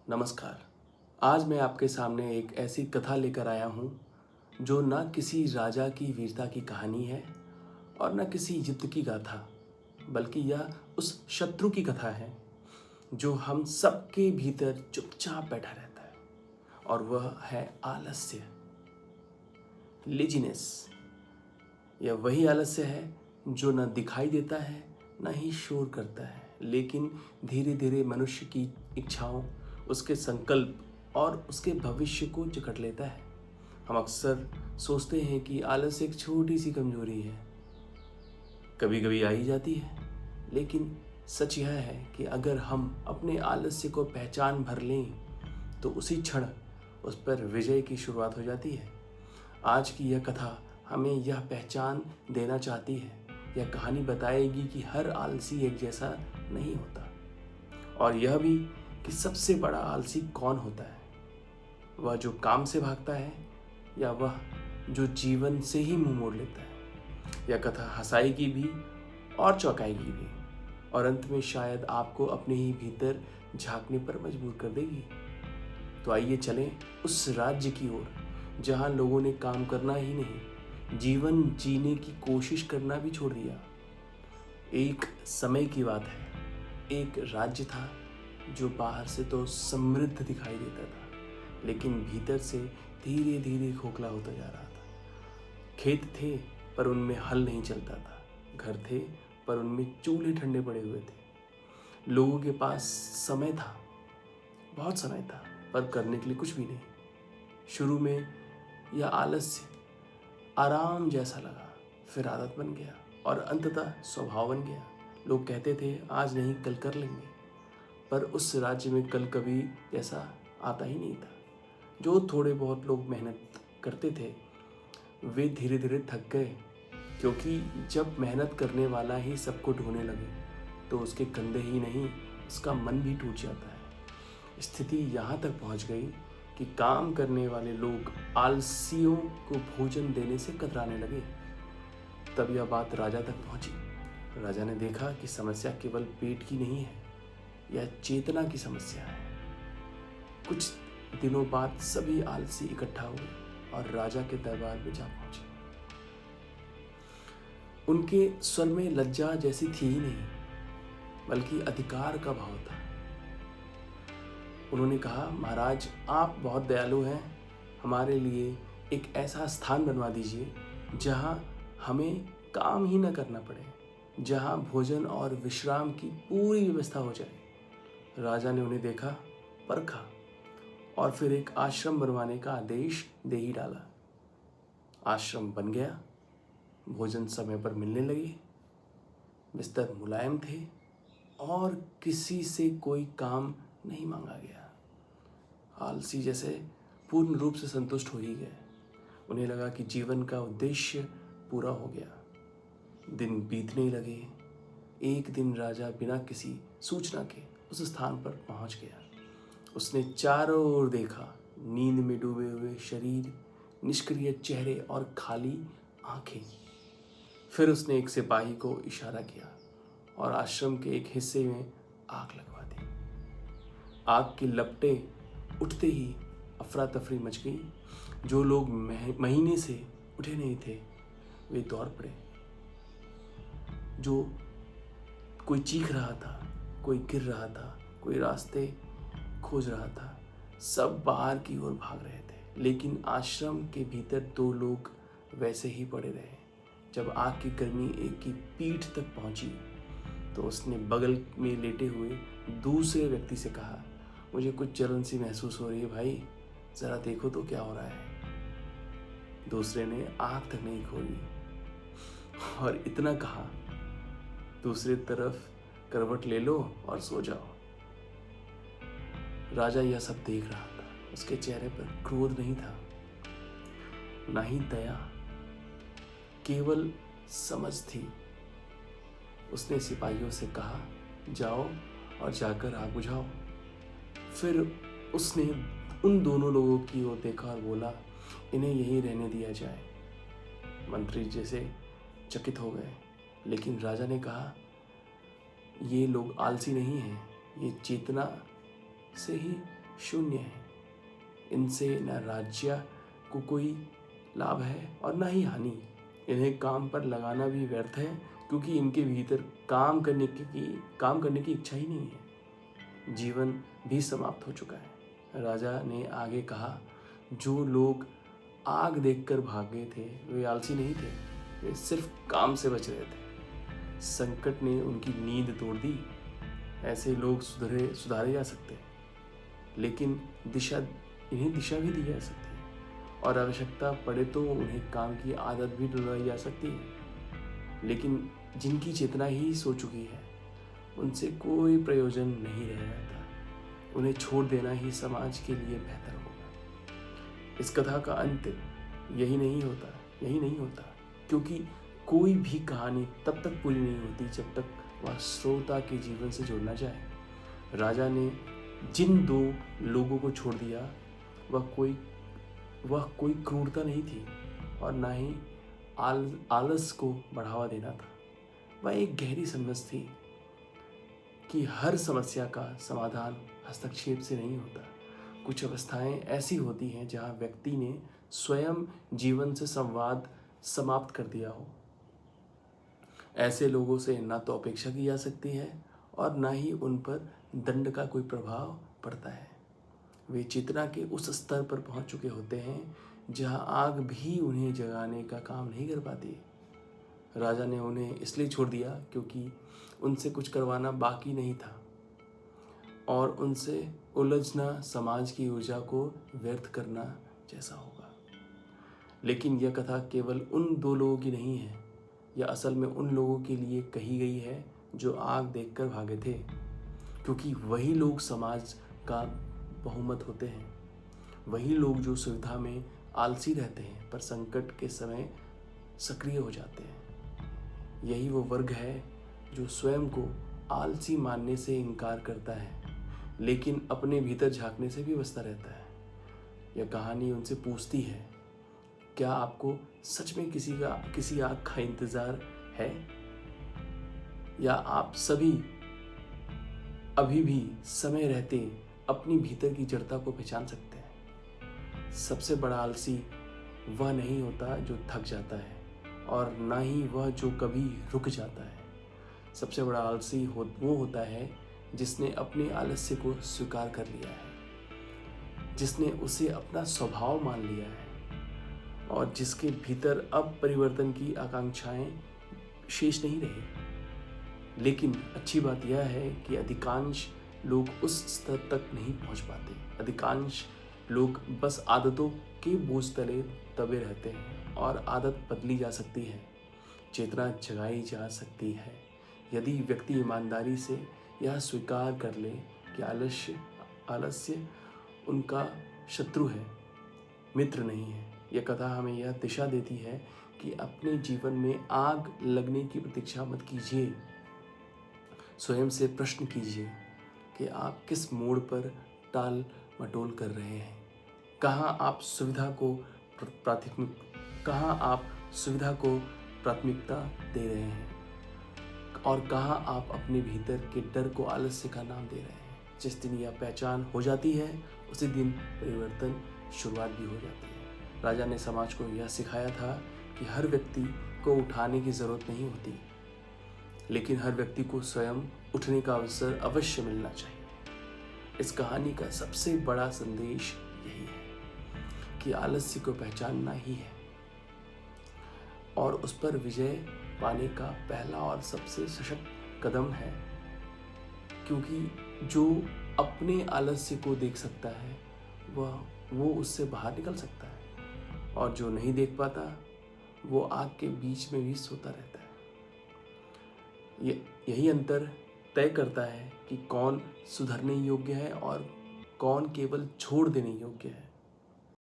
नमस्कार। आज मैं आपके सामने एक ऐसी कथा लेकर आया हूँ जो ना किसी राजा की वीरता की कहानी है और न किसी युद्ध की गाथा, बल्कि यह उस शत्रु की कथा है जो हम सबके भीतर चुपचाप बैठा रहता है, और वह है आलस्य, लेजीनेस। यह वही आलस्य है जो न दिखाई देता है न ही शोर करता है, लेकिन धीरे धीरे मनुष्य की इच्छाओं, उसके संकल्प और उसके भविष्य को जकड़ लेता है। हम अक्सर सोचते हैं कि आलस्य एक छोटी सी कमजोरी है, कभी कभी आ ही जाती है, लेकिन सच यह है कि अगर हम अपने आलस्य को पहचान भर लें तो उसी क्षण उस पर विजय की शुरुआत हो जाती है। आज की यह कथा हमें यह पहचान देना चाहती है। यह कहानी बताएगी कि हर आलसी एक जैसा नहीं होता, और यह भी कि सबसे बड़ा आलसी कौन होता है, वह जो काम से भागता है या वह जो जीवन से ही मुंह मोड़ लेता है। यह कथा हंसाएगी भी और चौंकाएगी भी, और अंत में शायद आपको अपने ही भीतर झांकने पर मजबूर कर देगी। तो आइए चलें उस राज्य की ओर जहां लोगों ने काम करना ही नहीं, जीवन जीने की कोशिश करना भी छोड़ दिया। एक समय की बात है, एक राज्य था जो बाहर से तो समृद्ध दिखाई देता था, लेकिन भीतर से धीरे धीरे खोखला होता जा रहा था। खेत थे पर उनमें हल नहीं चलता था, घर थे पर उनमें चूल्हे ठंडे पड़े हुए थे। लोगों के पास समय था, बहुत समय था, पर करने के लिए कुछ भी नहीं। शुरू में यह आलस्य आराम जैसा लगा, फिर आदत बन गया और अंततः स्वभाव बन गया। लोग कहते थे आज नहीं कल कर लेंगे, पर उस राज्य में कल कभी ऐसा आता ही नहीं था। जो थोड़े बहुत लोग मेहनत करते थे वे धीरे धीरे थक गए, क्योंकि जब मेहनत करने वाला ही सबको ढोने लगे तो उसके कंधे ही नहीं, उसका मन भी टूट जाता है। स्थिति यहाँ तक पहुँच गई कि काम करने वाले लोग आलसियों को भोजन देने से कतराने लगे। तब यह बात राजा तक पहुँची। राजा ने देखा कि समस्या केवल पेट की नहीं है, यह चेतना की समस्या है। कुछ दिनों बाद सभी आलसी इकट्ठा हुए और राजा के दरबार में जा पहुंचे। उनके स्वर में लज्जा जैसी थी ही नहीं, बल्कि अधिकार का भाव था। उन्होंने कहा, महाराज आप बहुत दयालु हैं, हमारे लिए एक ऐसा स्थान बनवा दीजिए जहां हमें काम ही न करना पड़े, जहां भोजन और विश्राम की पूरी व्यवस्था हो जाए। राजा ने उन्हें देखा, परखा और फिर एक आश्रम बनवाने का आदेश दे ही डाला। आश्रम बन गया, भोजन समय पर मिलने लगे, बिस्तर मुलायम थे और किसी से कोई काम नहीं मांगा गया। आलसी जैसे पूर्ण रूप से संतुष्ट हो ही गए। उन्हें लगा कि जीवन का उद्देश्य पूरा हो गया। दिन बीतने लगे। एक दिन राजा बिना किसी सूचना के उस स्थान पर पहुंच गया। उसने चारों ओर देखा, नींद में डूबे हुए शरीर, निष्क्रिय चेहरे और खाली आंखें। फिर उसने एक सिपाही को इशारा किया और आश्रम के एक हिस्से में आग लगवा दी। आग की लपटें उठते ही अफरा तफरी मच गई। जो लोग महीने से उठे नहीं थे वे दौड़ पड़े। जो कोई चीख रहा था, कोई गिर रहा था, कोई रास्ते खोज रहा था, सब बाहर की ओर भाग रहे थे। लेकिन आश्रम के भीतर दो लोग वैसे ही पड़े रहे। जब आग की गर्मी एक की पीठ तक पहुंची तो उसने बगल में लेटे हुए दूसरे व्यक्ति से कहा, मुझे कुछ जलन सी महसूस हो रही है भाई, जरा देखो तो क्या हो रहा है। दूसरे ने आंख तक नहीं खोली और इतना कहा, दूसरी तरफ करवट ले लो और सो जाओ। राजा यह सब देख रहा था। उसके चेहरे पर क्रोध नहीं था, ना ही दया, केवल समझ थी। उसने सिपाहियों से कहा, जाओ और जाकर आग बुझाओ। फिर उसने उन दोनों लोगों की ओर देखा और बोला, इन्हें यहीं रहने दिया जाए। मंत्री जैसे चकित हो गए, लेकिन राजा ने कहा, ये लोग आलसी नहीं हैं, ये चेतना से ही शून्य हैं। इनसे न राज्य को कोई लाभ है और न ही हानि। इन्हें काम पर लगाना भी व्यर्थ है, क्योंकि इनके भीतर काम करने की इच्छा ही नहीं है। जीवन भी समाप्त हो चुका है। राजा ने आगे कहा, जो लोग आग देखकर भागे थे वे आलसी नहीं थे, वे सिर्फ काम से बच रहे थे। संकट ने उनकी नींद तोड़ दी। ऐसे लोग सुधारे जा सकते हैं, लेकिन इन्हें दिशा भी दी जा सकती है, और आवश्यकता पड़े तो उन्हें काम की आदत भी डलवाई जा सकती है। लेकिन जिनकी चेतना ही सो चुकी है, उनसे कोई प्रयोजन नहीं रह जाता। उन्हें छोड़ देना ही समाज के लिए बेहतर होगा। इस कथा का अंत यही नहीं होता, क्योंकि कोई भी कहानी तब तक पूरी नहीं होती जब तक वह श्रोता के जीवन से जुड़ना जाए। राजा ने जिन दो लोगों को छोड़ दिया, वह कोई क्रूरता नहीं थी और ना ही आलस को बढ़ावा देना था। वह एक गहरी समझ थी कि हर समस्या का समाधान हस्तक्षेप से नहीं होता। कुछ अवस्थाएं ऐसी होती हैं जहां व्यक्ति ने स्वयं जीवन से संवाद समाप्त कर दिया हो। ऐसे लोगों से न तो अपेक्षा की जा सकती है और न ही उन पर दंड का कोई प्रभाव पड़ता है। वे चेतना के उस स्तर पर पहुंच चुके होते हैं जहां आग भी उन्हें जगाने का काम नहीं कर पाती। राजा ने उन्हें इसलिए छोड़ दिया क्योंकि उनसे कुछ करवाना बाकी नहीं था, और उनसे उलझना समाज की ऊर्जा को व्यर्थ करना जैसा होगा। लेकिन यह कथा केवल उन दो लोगों की नहीं है। यह असल में उन लोगों के लिए कही गई है जो आग देखकर भागे थे, क्योंकि वही लोग समाज का बहुमत होते हैं। वही लोग जो सुविधा में आलसी रहते हैं पर संकट के समय सक्रिय हो जाते हैं। यही वो वर्ग है जो स्वयं को आलसी मानने से इनकार करता है, लेकिन अपने भीतर झांकने से भी बचता रहता है। यह कहानी उनसे पूछती है, क्या आपको सच में किसी आग का इंतजार है, या आप सभी अभी भी समय रहते अपनी भीतर की जड़ता को पहचान सकते हैं। सबसे बड़ा आलसी वह नहीं होता जो थक जाता है, और ना ही वह जो कभी रुक जाता है। सबसे बड़ा आलसी वो होता है जिसने अपने आलस्य को स्वीकार कर लिया है, जिसने उसे अपना स्वभाव मान लिया है, और जिसके भीतर अब परिवर्तन की आकांक्षाएं शेष नहीं रही। लेकिन अच्छी बात यह है कि अधिकांश लोग उस स्तर तक नहीं पहुंच पाते। अधिकांश लोग बस आदतों के बोझ तले दबे रहते हैं, और आदत बदली जा सकती है, चेतना जगाई जा सकती है, यदि व्यक्ति ईमानदारी से यह स्वीकार कर ले कि आलस्य उनका शत्रु है, मित्र नहीं है। यह कथा हमें यह दिशा देती है कि अपने जीवन में आग लगने की प्रतीक्षा मत कीजिए। स्वयं से प्रश्न कीजिए कि आप किस मोड़ पर टाल मटोल कर रहे हैं। कहाँ आप सुविधा को प्राथमिकता दे रहे हैं, और कहाँ आप अपने भीतर के डर को आलस्य का नाम दे रहे हैं। जिस दिन यह पहचान हो जाती है, उसी दिन परिवर्तन शुरुआत भी हो जाती है। राजा ने समाज को यह सिखाया था कि हर व्यक्ति को उठाने की ज़रूरत नहीं होती, लेकिन हर व्यक्ति को स्वयं उठने का अवसर अवश्य मिलना चाहिए। इस कहानी का सबसे बड़ा संदेश यही है कि आलस्य को पहचानना ही है, और उस पर विजय पाने का पहला और सबसे सशक्त कदम है, क्योंकि जो अपने आलस्य को देख सकता है वो उससे बाहर निकल सकता है, और जो नहीं देख पाता वो आग के बीच में भी सोता रहता है। यही अंतर तय करता है कि कौन सुधरने योग्य है और कौन केवल छोड़ देने योग्य है।